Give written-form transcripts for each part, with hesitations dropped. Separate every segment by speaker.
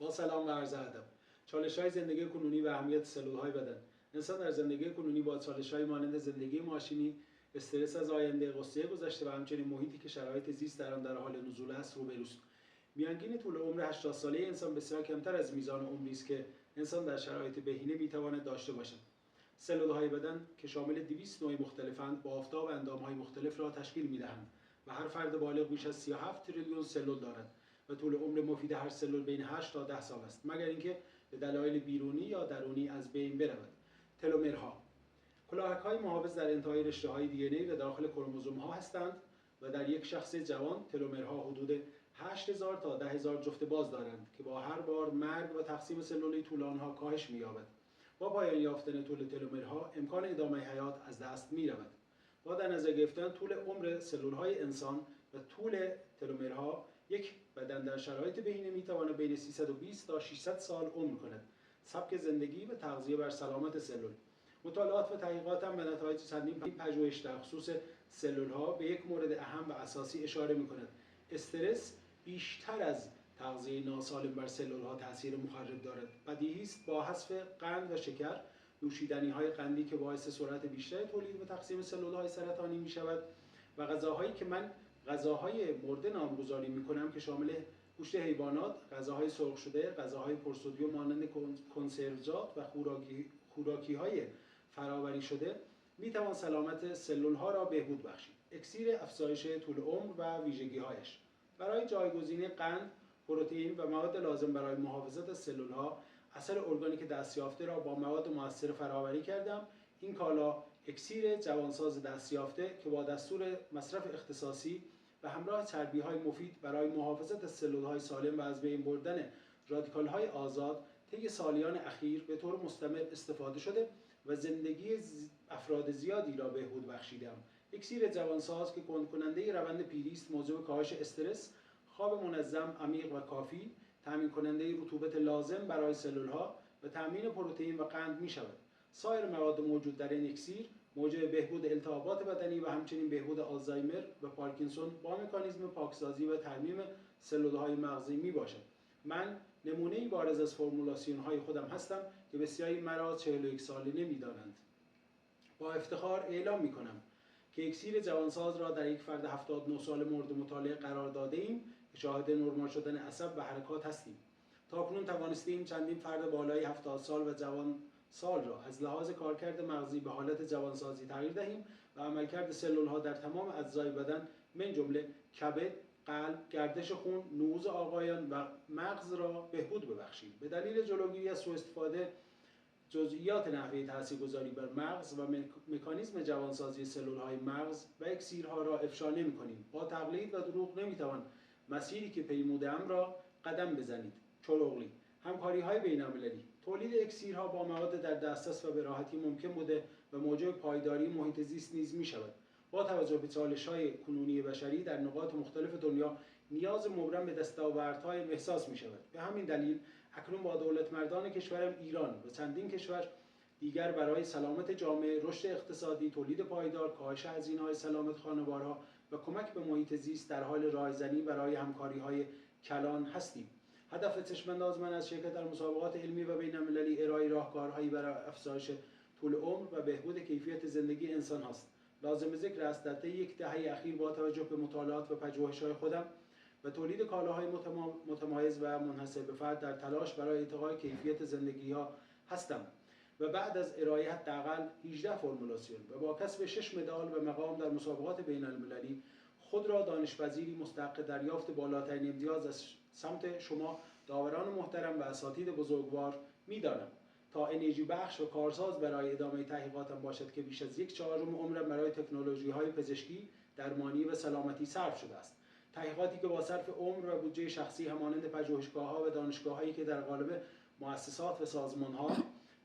Speaker 1: با سلام و عرض ادب. چالش‌های زندگی کنونی و اهمیت سلول‌های بدن. انسان در زندگی کنونی با چالش‌های مانند زندگی ماشینی، استرس از آینده، غصه گذشته و همچنین محیطی که شرایط زیست در آن در حال نزول است روبروست. میانگین طول عمر 80 ساله انسان بسیار کمتر از میزان عمری است که انسان در شرایط بهینه میتواند داشته باشد. سلول‌های بدن که شامل 200 نوع مختلفند با آفتاب و اندام‌های مختلف را تشکیل می‌دهند و هر فرد بالغ بیش از 37 تریلیون سلول دارد و طول عمر مفید هر سلول بین 8 تا 10 سال است، مگر اینکه به دلایل بیرونی یا درونی از بین برود. تلومرها کلاهک‌های محافظ در انتهای رشته‌های دی ان ای و داخل کروموزوم‌ها هستند و در یک شخص جوان تلومرها حدود 8000 تا 10000 جفت باز دارند که با هر بار مرگ و تقسیم سلولی طول آنها کاهش می‌یابد. با پایان یافتن طول تلومرها امکان ادامه حیات از دست می‌رود. با در نظر گرفتن طول عمر سلول‌های انسان و طول تلومرها، یک بدن در شرایط بهینه می‌تواند بین 320 تا 600 سال عمر کند. سبک زندگی و تغذیه بر سلامت سلول. مطالعات و تحقیقات هم به نتایج چندین پژوهش در خصوص سلول‌ها به یک مورد اهم و اساسی اشاره می‌کند. استرس بیشتر از تغذیه ناسالم بر سلول‌ها تاثیر مخرب دارد. بدیهی است با حذف قند و شکر، نوشیدنی‌های قندی که باعث سرعت بیشتر تولید و تقسیم سلول‌های سرطانی می‌شود و غذاهایی که من غذاهای مرده نامگذاری می‌کنم که شامل گوشت حیوانات، غذاهای سرخ شده، غذاهای پرسدیم مانند کنسروجات و خوراکی‌های فرآوری شده می‌توان سلامت سلول‌ها را بهبود بخشید. اکسیر افزایش طول عمر و ویژگی‌هایش. برای جایگزینی قند، پروتئین و مواد لازم برای محافظت از سلول‌ها، عسل ارگانیک دستیافته را با مواد مؤثر فرآوری کردم. این کالا اکسیر جوانساز دستیافته که با دستور مصرف اختصاصی و همراه چربی‌های مفید برای محافظت از سلول‌های سالم و از بین بردن رادیکال‌های آزاد طی سالیان اخیر به طور مستمر استفاده شده و زندگی افراد زیادی را بهبود بخشیدم. اکسیر جوانساز که کندکننده روند پیری است، موجب کاهش استرس، خواب منظم، عمیق و کافی، تامین کننده رطوبت لازم برای سلول‌ها و تامین پروتئین و قند می‌شود. سایر مواد موجود در این اکسیر موجب بهبود التهابات بدنی و همچنین بهبود آلزایمر و پارکینسون با مکانیزم پاکسازی و ترمیم سلول‌های مغزی میباشد. من نمونه‌ای بارز از فرمولاسیون‌های خودم هستم که بسیاری مرا 41 ساله نمی‌دانند. با افتخار اعلام می‌کنم که اکسیر جوانساز را در یک فرد 79 ساله مورد مطالعه قرار داده‌ایم که شاهد نرمال شدن عصب و حرکات هستیم. تاکنون توانستیم چندین فرد بالای 70 سال و جوان سال را از لحاظ کارکرد مغزی به حالت جوانسازی تغییر دهیم و عملکرد سلول‌ها در تمام اجزای بدن من جمله کبد، قلب، گردش خون، نعوذ آقایان و مغز را بهبود ببخشیم. به دلیل جلوگیری از سوء استفاده جزئیات نحوه تاثیرگذاری بر مغز و مکانیزم جوانسازی سلول‌های مغز و اکسیرها را افشا نمی‌کنیم. با تقلید و دروغ نمی‌توان مسیری که پیموده‌ام را قدم بزنید. چلوغلی همکاری‌های بین‌المللی. تولید اکسیرها با مواد در دسترس و به راحتی ممکن بوده و موجب پایداری محیط زیست نیز می‌شود. با توجه به چالش‌های کنونی بشری در نقاط مختلف دنیا نیاز مبرم به دستاوردهایم احساس می‌شود. به همین دلیل اکنون با دولتمردان کشورم ایران و چندین کشور دیگر برای سلامت جامعه، رشد اقتصادی، تولید پایدار، کاهش هزینه‌های سلامت خانوارها و کمک به محیط زیست در حال راهزنی برای همکاری‌های کلان هستیم. هدف چشم‌انداز من از شرکت در مسابقات علمی و بین‌المللی ارائه راهکارهایی برای افزایش طول عمر و بهبود کیفیت زندگی انسان است. لازم ذکر است در طی یک دهه اخیر با توجه به مطالعات و پژوهش‌های خودم و تولید کالاهای متمایز و منحصر به فرد در تلاش برای ارتقای کیفیت زندگی‌ها هستم و بعد از ارائه حداقل 18 فرمولاسیون و با کسب 6 مدال و مقام در مسابقات بین‌المللی خود را دانش‌پذیری مستحق دریافت بالاترین امتیاز از سمت شما داوران محترم و اساتید بزرگوار می‌دانم. تا انرژی بخش و کارساز برای ادامه تحقیقاتم باشد که بیش از 1/4 عمرم برای تکنولوژی‌های پزشکی، درمانی و سلامتی صرف شده است. تحقیقاتی که با صرف عمر و بودجه شخصی همانند پژوهشگاه‌ها و دانشگاه‌هایی که در قالب مؤسسات و سازمان‌ها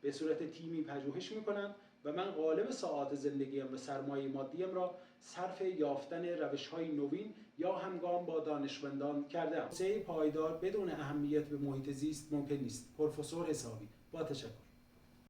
Speaker 1: به صورت تیمی پژوهش می‌کنند و من غالب ساعات زندگیم و سرمایه مادیم را صرف یافتن روش‌های نوین یا همگام با دانشمندان کرده‌ام. توسعه پایدار بدون اهمیت به محیط زیست ممکن نیست. پروفسور حسابی. با تشکر.